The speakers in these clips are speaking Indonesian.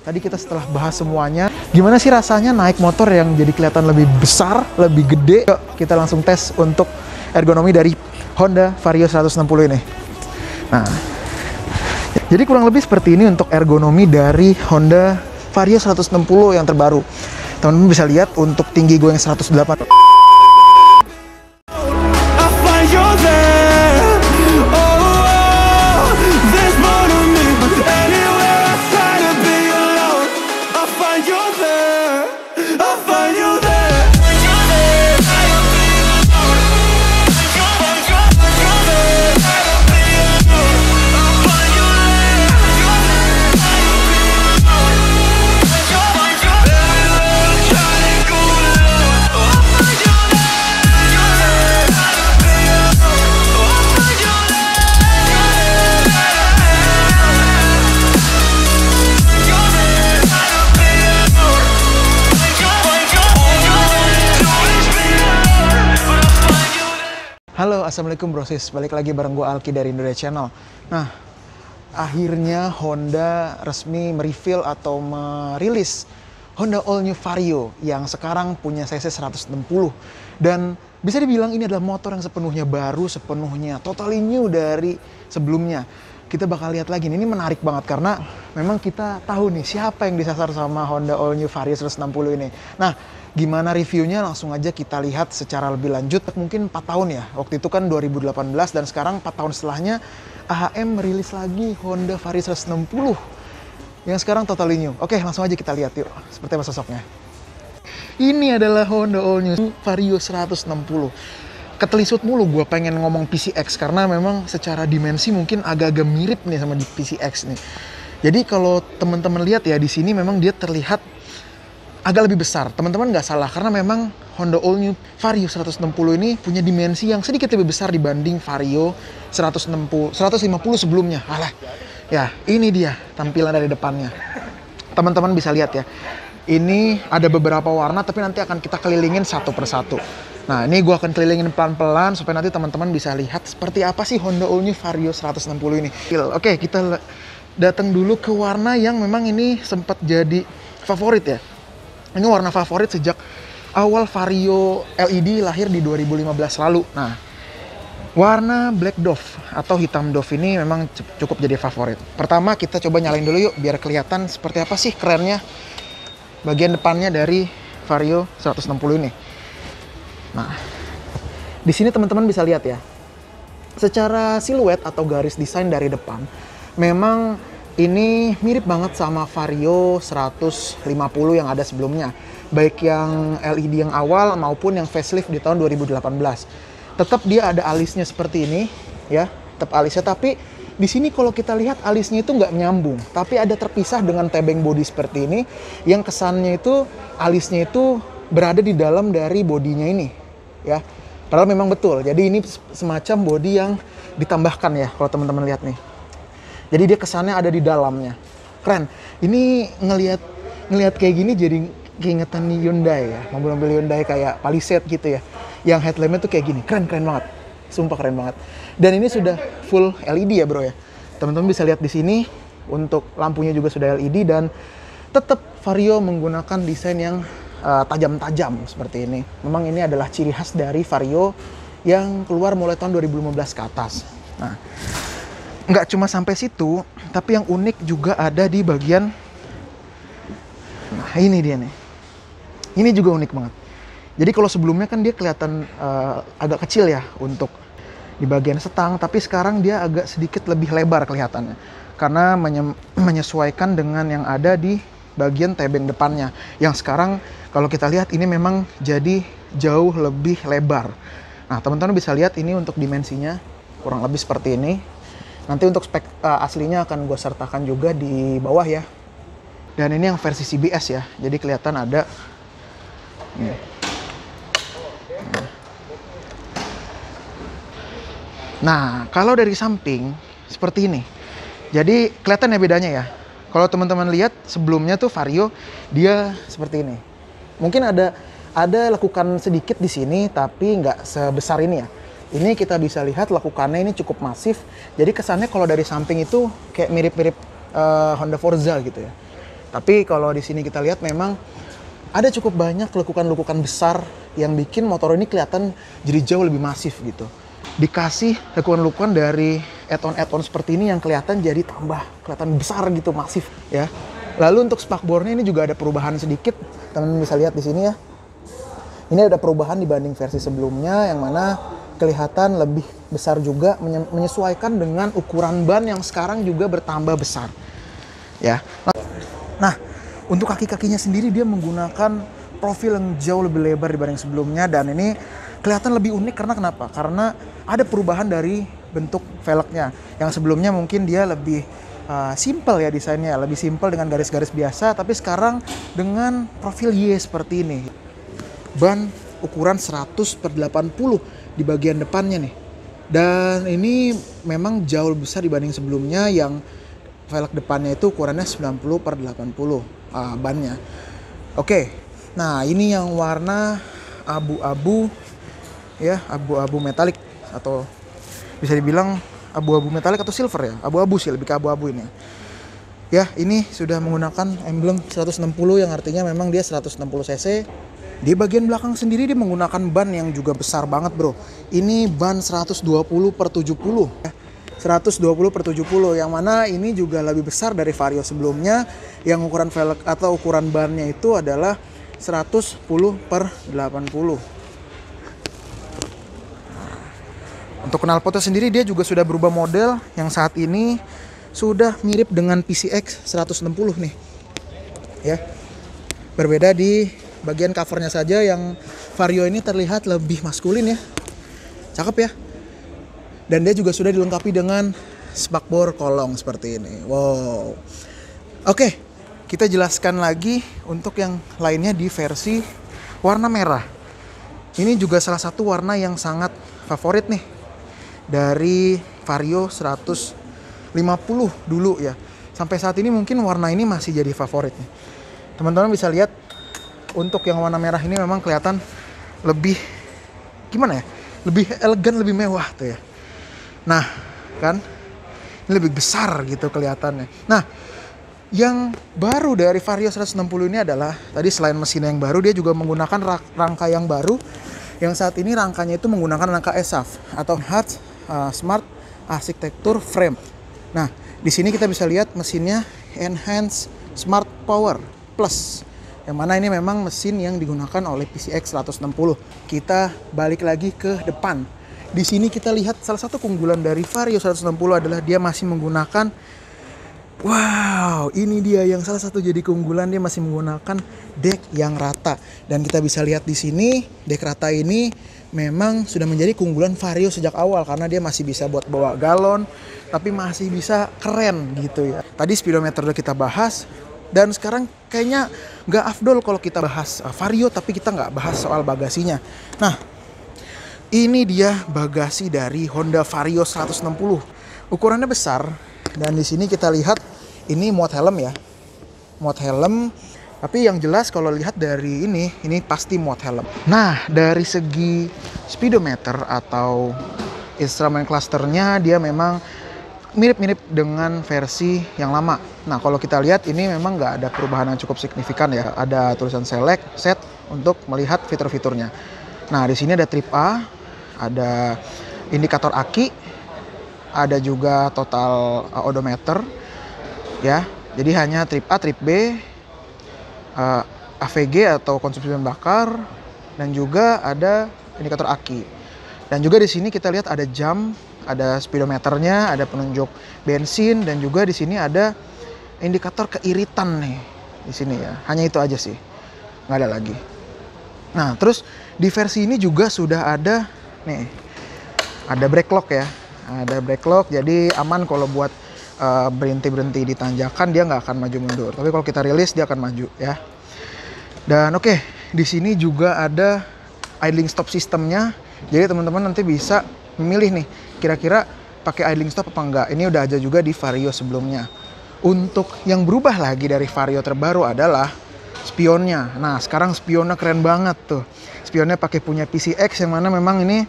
Tadi kita setelah bahas semuanya, gimana sih rasanya naik motor yang jadi kelihatan lebih besar, lebih gede? Yuk, kita langsung tes untuk ergonomi dari Honda Vario 160 ini. Nah, jadi kurang lebih seperti ini untuk ergonomi dari Honda Vario 160 yang terbaru. Teman-teman bisa lihat untuk tinggi gue yang 108. Halo, assalamualaikum brosis. Balik lagi bareng gue Alki dari Indonesia Channel. Nah, akhirnya Honda resmi mereveal atau merilis Honda All New Vario yang sekarang punya cc 160. Dan bisa dibilang ini adalah motor yang sepenuhnya baru, sepenuhnya totally new dari sebelumnya. Kita bakal lihat lagi, ini menarik banget karena memang kita tahu nih siapa yang disasar sama Honda All New Vario 160 ini. Nah, gimana reviewnya langsung aja kita lihat secara lebih lanjut. Mungkin 4 tahun ya, waktu itu kan 2018 dan sekarang 4 tahun setelahnya AHM merilis lagi Honda Vario 160 yang sekarang totally new. Oke, langsung aja kita lihat yuk, seperti apa sosoknya. Ini adalah Honda All New Vario 160. Ketelisut mulu gue pengen ngomong PCX karena memang secara dimensi mungkin agak-agak mirip nih sama di PCX nih. Jadi kalau teman-teman lihat ya di sini memang dia terlihat agak lebih besar. Teman-teman nggak salah karena memang Honda All New Vario 160 ini punya dimensi yang sedikit lebih besar dibanding Vario 150 sebelumnya. Alah. Ya, ini dia tampilan dari depannya. Teman-teman bisa lihat ya. Ini ada beberapa warna tapi nanti akan kita kelilingin satu persatu. Nah, ini gue akan kelilingin pelan-pelan supaya nanti teman-teman bisa lihat seperti apa sih Honda All New Vario 160 ini. Oke, kita datang dulu ke warna yang memang ini sempat jadi favorit ya. Ini warna favorit sejak awal Vario LED lahir di 2015 lalu. Nah, warna Black Dove atau hitam Dove ini memang cukup jadi favorit. Pertama kita coba nyalain dulu yuk biar kelihatan seperti apa sih kerennya bagian depannya dari Vario 160 ini. Nah, di sini teman-teman bisa lihat ya. Secara siluet atau garis desain dari depan, memang ini mirip banget sama Vario 150 yang ada sebelumnya. Baik yang LED yang awal maupun yang facelift di tahun 2018. Tetap dia ada alisnya seperti ini, ya. Tetap alisnya, tapi di sini kalau kita lihat alisnya itu nggak menyambung, tapi ada terpisah dengan tebeng bodi seperti ini, yang kesannya itu alisnya itu berada di dalam dari bodinya ini, ya. Padahal memang betul. Jadi ini semacam bodi yang ditambahkan ya, kalau teman-teman lihat nih. Jadi dia kesannya ada di dalamnya. Keren. Ini ngelihat kayak gini jadi keingetan nih Hyundai ya, mobil-mobil Hyundai kayak Palisade gitu ya, yang headlampnya tuh kayak gini. Keren banget. Sumpah keren banget. Dan ini sudah full LED ya bro ya. Teman-teman bisa lihat di sini untuk lampunya juga sudah LED dan tetap Vario menggunakan desain yang tajam-tajam seperti ini. Memang ini adalah ciri khas dari Vario yang keluar mulai tahun 2015 ke atas. Nah, nggak cuma sampai situ, tapi yang unik juga ada di bagian. Nah, ini dia nih. Ini juga unik banget. Jadi kalau sebelumnya kan dia kelihatan agak kecil ya untuk di bagian setang, tapi sekarang dia agak sedikit lebih lebar kelihatannya. Karena menyesuaikan dengan yang ada di bagian tebeng depannya. Yang sekarang kalau kita lihat ini memang jadi jauh lebih lebar. Nah, teman-teman bisa lihat ini untuk dimensinya kurang lebih seperti ini. Nanti untuk spek aslinya akan gue sertakan juga di bawah ya. Dan ini yang versi CBS ya. Jadi kelihatan ada ini. Nah, kalau dari samping seperti ini. Jadi kelihatan ya bedanya ya. Kalau teman-teman lihat sebelumnya tuh Vario dia seperti ini. Mungkin ada lekukan sedikit di sini tapi nggak sebesar ini ya. Ini kita bisa lihat lekukannya ini cukup masif. Jadi kesannya kalau dari samping itu kayak mirip-mirip Honda Forza gitu ya. Tapi kalau di sini kita lihat memang ada cukup banyak lekukan-lekukan besar yang bikin motor ini kelihatan jadi jauh lebih masif gitu. Dikasih lekukan-lekukan dari add-on seperti ini yang kelihatan jadi tambah kelihatan besar gitu, masif ya. Lalu untuk spakbornya ini juga ada perubahan sedikit. Teman-teman bisa lihat di sini ya. Ini ada perubahan dibanding versi sebelumnya yang mana kelihatan lebih besar juga, menyesuaikan dengan ukuran ban yang sekarang juga bertambah besar. Ya. Nah, untuk kaki-kakinya sendiri dia menggunakan profil yang jauh lebih lebar dibanding sebelumnya, dan ini kelihatan lebih unik karena kenapa? Karena ada perubahan dari bentuk velgnya. Yang sebelumnya mungkin dia lebih simple ya desainnya, lebih simple dengan garis-garis biasa, tapi sekarang dengan profil Y seperti ini. Ban ukuran 100/80 di bagian depannya nih. Dan ini memang jauh lebih besar dibanding sebelumnya yang velg depannya itu ukurannya 90/80 bannya. Oke. Nah, ini yang warna abu-abu ya, abu-abu metalik atau bisa dibilang abu-abu metalik atau silver ya. Abu-abu sih, lebih ke abu-abu ini. Ya, ini sudah menggunakan emblem 160 yang artinya memang dia 160 cc. Di bagian belakang sendiri dia menggunakan ban yang juga besar banget, bro. Ini ban 120/70 ya. 120/70 yang mana ini juga lebih besar dari Vario sebelumnya yang ukuran velg atau ukuran bannya itu adalah 110/80. Untuk knalpotnya sendiri dia juga sudah berubah model yang saat ini sudah mirip dengan PCX 160 nih. Ya. Berbeda di bagian covernya saja yang Vario ini terlihat lebih maskulin ya. Cakep ya. Dan dia juga sudah dilengkapi dengan spakbor kolong seperti ini. Wow. Oke, kita jelaskan lagi untuk yang lainnya di versi warna merah. Ini juga salah satu warna yang sangat favorit nih dari Vario 150 dulu ya. Sampai saat ini mungkin warna ini masih jadi favorit nih. Teman-teman bisa lihat untuk yang warna merah ini memang kelihatan lebih gimana ya? Lebih elegan, lebih mewah tuh ya. Nah, kan? Ini lebih besar gitu kelihatannya. Nah, yang baru dari Vario 160 ini adalah tadi selain mesin yang baru, dia juga menggunakan rangka yang baru yang saat ini rangkanya itu menggunakan rangka ESAF atau Hatch Smart Architecture Frame. Nah, di sini kita bisa lihat mesinnya Enhanced Smart Power Plus. Yang mana ini memang mesin yang digunakan oleh PCX 160. Kita balik lagi ke depan. Di sini kita lihat salah satu keunggulan dari Vario 160 adalah dia masih menggunakan, wow, ini dia yang salah satu jadi keunggulan, dia masih menggunakan deck yang rata. Dan kita bisa lihat di sini deck rata ini memang sudah menjadi keunggulan Vario sejak awal karena dia masih bisa buat bawa galon, tapi masih bisa keren gitu ya. Tadi speedometer udah kita bahas. Dan sekarang kayaknya nggak afdol kalau kita bahas Vario tapi kita nggak bahas soal bagasinya. Nah, ini dia bagasi dari Honda Vario 160. Ukurannya besar dan di sini kita lihat ini muat helm ya. Muat helm, tapi yang jelas kalau lihat dari ini pasti muat helm. Nah, dari segi speedometer atau instrumen clusternya dia memang mirip-mirip dengan versi yang lama. Nah, kalau kita lihat ini memang nggak ada perubahan yang cukup signifikan ya. Ada tulisan select, set untuk melihat fitur-fiturnya. Nah, di sini ada trip A, ada indikator aki, ada juga total odometer, ya. Jadi hanya trip A, trip B, AVG atau konsumsi bahan bakar, dan juga ada indikator aki. Dan juga di sini kita lihat ada jam, ada speedometernya, ada penunjuk bensin, dan juga di sini ada indikator keiritan nih di sini ya. Hanya itu aja sih, nggak ada lagi. Nah, terus di versi ini juga sudah ada nih, ada brake lock ya, ada brake lock, jadi aman kalau buat berhenti di tanjakan dia nggak akan maju mundur. Tapi kalau kita rilis dia akan maju ya. Dan oke, di sini juga ada idling stop sistemnya. Jadi teman-teman nanti bisa memilih nih, kira-kira pakai idling stop apa enggak. Ini udah ada juga di Vario sebelumnya. Untuk yang berubah lagi dari Vario terbaru adalah spionnya. Nah, sekarang spionnya keren banget tuh. Spionnya pakai punya PCX yang mana memang ini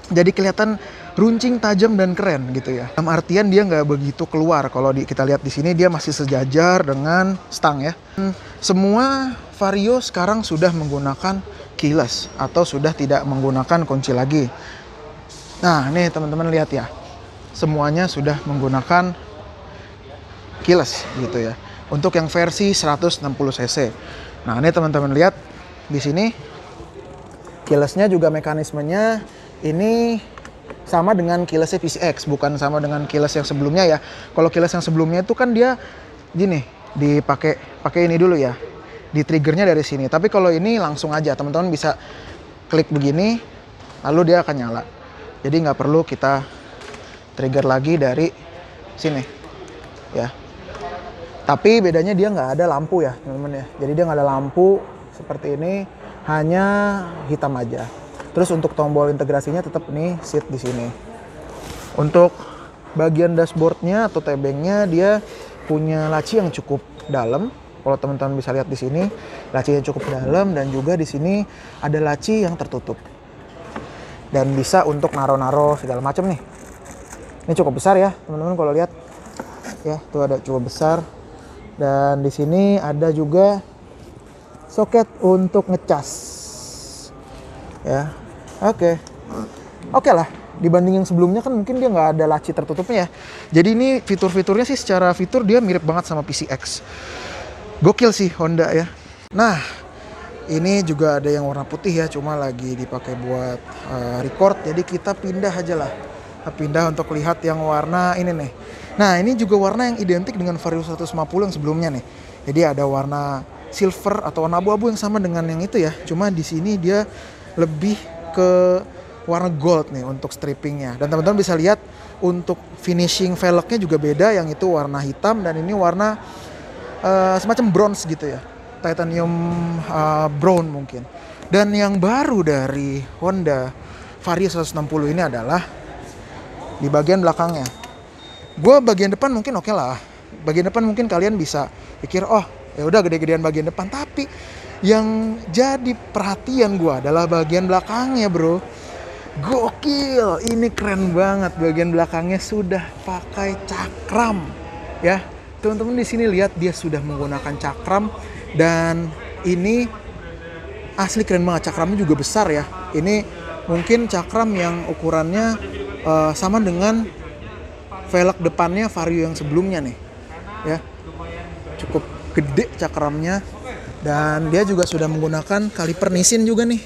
jadi kelihatan runcing, tajam dan keren gitu ya. Dalam artian dia nggak begitu keluar. Kalau kita lihat di sini dia masih sejajar dengan stang ya. Semua Vario sekarang sudah menggunakan keyless atau sudah tidak menggunakan kunci lagi. Nah, nih teman-teman lihat ya. Semuanya sudah menggunakan keyless gitu ya. Untuk yang versi 160 cc. Nah, ini teman-teman lihat di sini keylessnya juga mekanismenya ini sama dengan keylessnya PCX, bukan sama dengan keyless yang sebelumnya ya. Kalau keyless yang sebelumnya itu kan dia gini, pakai ini dulu ya, di triggernya dari sini. Tapi kalau ini langsung aja, teman-teman bisa klik begini, lalu dia akan nyala. Jadi nggak perlu kita trigger lagi dari sini, ya. Tapi bedanya dia nggak ada lampu ya, teman-teman ya. Jadi dia nggak ada lampu seperti ini, hanya hitam aja. Terus untuk tombol integrasinya tetap nih seat di sini. Untuk bagian dashboardnya atau tebengnya dia punya laci yang cukup dalam. Kalau teman-teman bisa lihat di sini, lacinya cukup dalam dan juga di sini ada laci yang tertutup. Dan bisa untuk naro-naro segala macam nih. Ini cukup besar ya, teman-teman kalau lihat. Ya, tuh ada cukup besar. Dan di sini ada juga soket untuk ngecas. Ya. Oke lah, dibanding yang sebelumnya kan mungkin dia nggak ada laci tertutupnya ya. Jadi ini fitur-fiturnya sih secara fitur dia mirip banget sama PCX. Gokil sih Honda ya. Nah, ini juga ada yang warna putih ya, cuma lagi dipakai buat record. Jadi kita pindah aja lah. Pindah untuk lihat yang warna ini nih. Nah, ini juga warna yang identik dengan Vario 150 yang sebelumnya nih. Jadi ada warna silver atau warna abu-abu yang sama dengan yang itu ya. Cuma di sini dia lebih ke warna gold nih untuk strippingnya. Dan teman-teman bisa lihat untuk finishing velgnya juga beda. Yang itu warna hitam dan ini warna semacam bronze gitu ya. Titanium brown mungkin. Dan yang baru dari Honda Vario 160 ini adalah di bagian belakangnya. Gue bagian depan mungkin oke lah. Bagian depan mungkin kalian bisa pikir, oh ya udah gede-gedean bagian depan. Tapi yang jadi perhatian gue adalah bagian belakangnya bro. Gokil, ini keren banget. Bagian belakangnya sudah pakai cakram ya. Teman-teman di sini lihat dia sudah menggunakan cakram. Dan ini asli keren banget. Cakramnya juga besar ya. Ini mungkin cakram yang ukurannya sama dengan velg depannya Vario yang sebelumnya nih ya. Cukup gede cakramnya. Dan dia juga sudah menggunakan kaliper Nissin juga nih.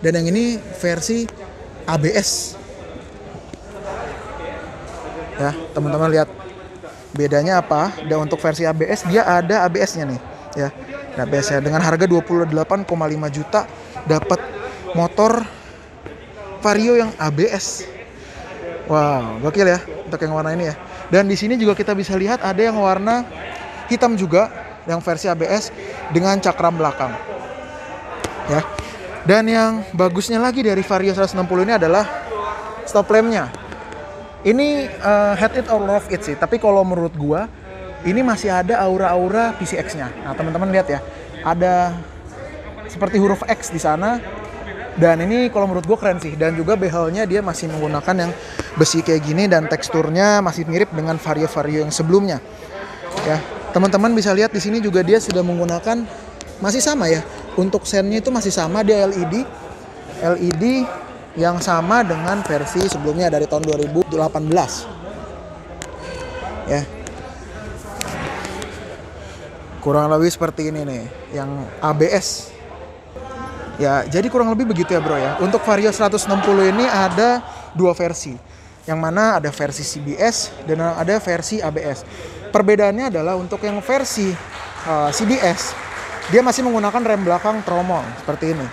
Dan yang ini versi ABS. Ya, teman-teman lihat bedanya apa? Dan untuk versi ABS dia ada ABS-nya nih, ya. ABS-nya dengan harga 28,5 juta dapat motor Vario yang ABS. Wow, gokil ya untuk yang warna ini ya. Dan di sini juga kita bisa lihat ada yang warna hitam juga. Yang versi ABS dengan cakram belakang ya. Dan yang bagusnya lagi dari Vario 160 ini adalah stop lampnya. Ini hate it or love it sih. Tapi kalau menurut gua ini masih ada aura-aura PCX-nya. Nah teman-teman lihat ya, ada seperti huruf X di sana. Dan ini kalau menurut gua keren sih. Dan juga bezelnya dia masih menggunakan yang besi kayak gini dan teksturnya masih mirip dengan Vario-Vario yang sebelumnya ya. Teman-teman bisa lihat di sini juga dia sudah menggunakan masih sama ya. Untuk sennya itu masih sama, dia LED yang sama dengan versi sebelumnya dari tahun 2018. Ya. Kurang lebih seperti ini nih, yang ABS. Ya, jadi kurang lebih begitu ya, bro ya. Untuk Vario 160 ini ada dua versi. Yang mana ada versi CBS dan ada versi ABS. Perbedaannya adalah untuk yang versi CBS dia masih menggunakan rem belakang tromol seperti ini.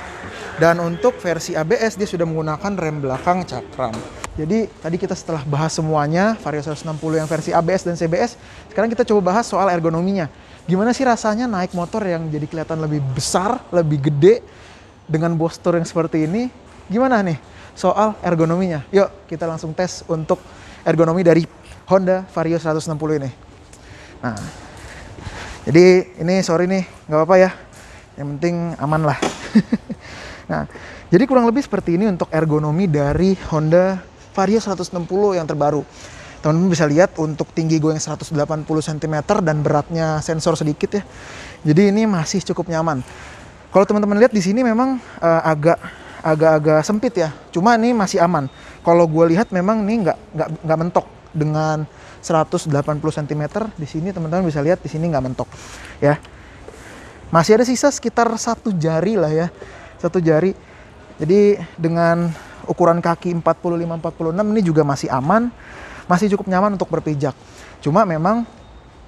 Dan untuk versi ABS dia sudah menggunakan rem belakang cakram. Jadi tadi kita setelah bahas semuanya Vario 160 yang versi ABS dan CBS, sekarang kita coba bahas soal ergonominya. Gimana sih rasanya naik motor yang jadi kelihatan lebih besar, lebih gede dengan postur yang seperti ini? Gimana nih soal ergonominya? Yuk kita langsung tes untuk ergonomi dari Honda Vario 160 ini. Nah, jadi ini sorry nih, nggak apa-apa ya. Yang penting aman lah. Nah, jadi kurang lebih seperti ini untuk ergonomi dari Honda Vario 160 yang terbaru. Teman-teman bisa lihat untuk tinggi gue yang 180 cm dan beratnya sensor sedikit ya. Jadi ini masih cukup nyaman. Kalau teman-teman lihat di sini memang agak sempit ya. Cuma ini masih aman. Kalau gue lihat memang ini nggak mentok dengan 180 cm. Di sini teman-teman bisa lihat di sini nggak mentok ya. Masih ada sisa sekitar 1 jari lah ya. 1 jari. Jadi dengan ukuran kaki 45-46 ini juga masih aman. Masih cukup nyaman untuk berpijak. Cuma memang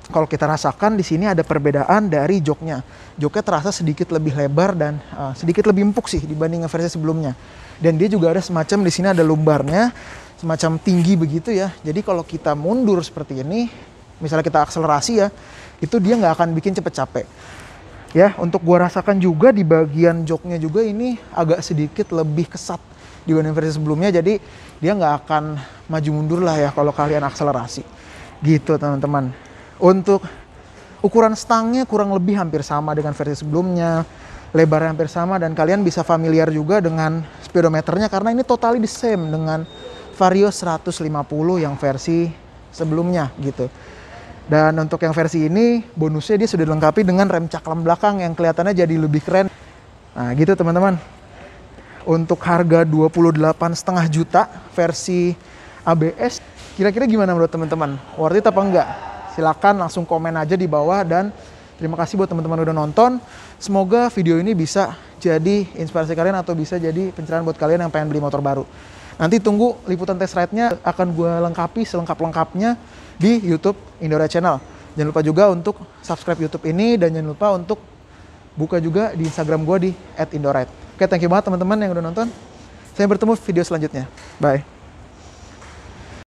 kalau kita rasakan di sini ada perbedaan dari joknya. Joknya terasa sedikit lebih lebar dan sedikit lebih empuk sih dibanding versi sebelumnya. Dan dia juga ada semacam di sini ada lumbarnya, semacam tinggi begitu ya. Jadi kalau kita mundur seperti ini, misalnya kita akselerasi ya, itu dia nggak akan bikin cepet capek. Ya, untuk gua rasakan juga di bagian joknya juga ini agak sedikit lebih kesat dibanding versi sebelumnya. Jadi dia nggak akan maju mundur lah ya kalau kalian akselerasi. Gitu teman-teman. Untuk ukuran stangnya kurang lebih hampir sama dengan versi sebelumnya. Lebarnya hampir sama dan kalian bisa familiar juga dengan speedometernya karena ini totally the same dengan Vario 150 yang versi sebelumnya gitu. Dan untuk yang versi ini bonusnya dia sudah dilengkapi dengan rem cakram belakang yang kelihatannya jadi lebih keren. Nah gitu teman-teman. Untuk harga 28,5 juta versi ABS, kira-kira gimana menurut teman-teman? Worth it apa enggak? Silakan langsung komen aja di bawah dan terima kasih buat teman-teman udah nonton. Semoga video ini bisa jadi inspirasi kalian atau bisa jadi pencerahan buat kalian yang pengen beli motor baru. Nanti tunggu liputan test ride-nya akan gue lengkapi selengkap-lengkapnya di YouTube Indoride Channel. Jangan lupa juga untuk subscribe YouTube ini dan jangan lupa untuk buka juga di Instagram gue di @indoride. Oke, thank you banget teman-teman yang udah nonton. Saya bertemu video selanjutnya. Bye.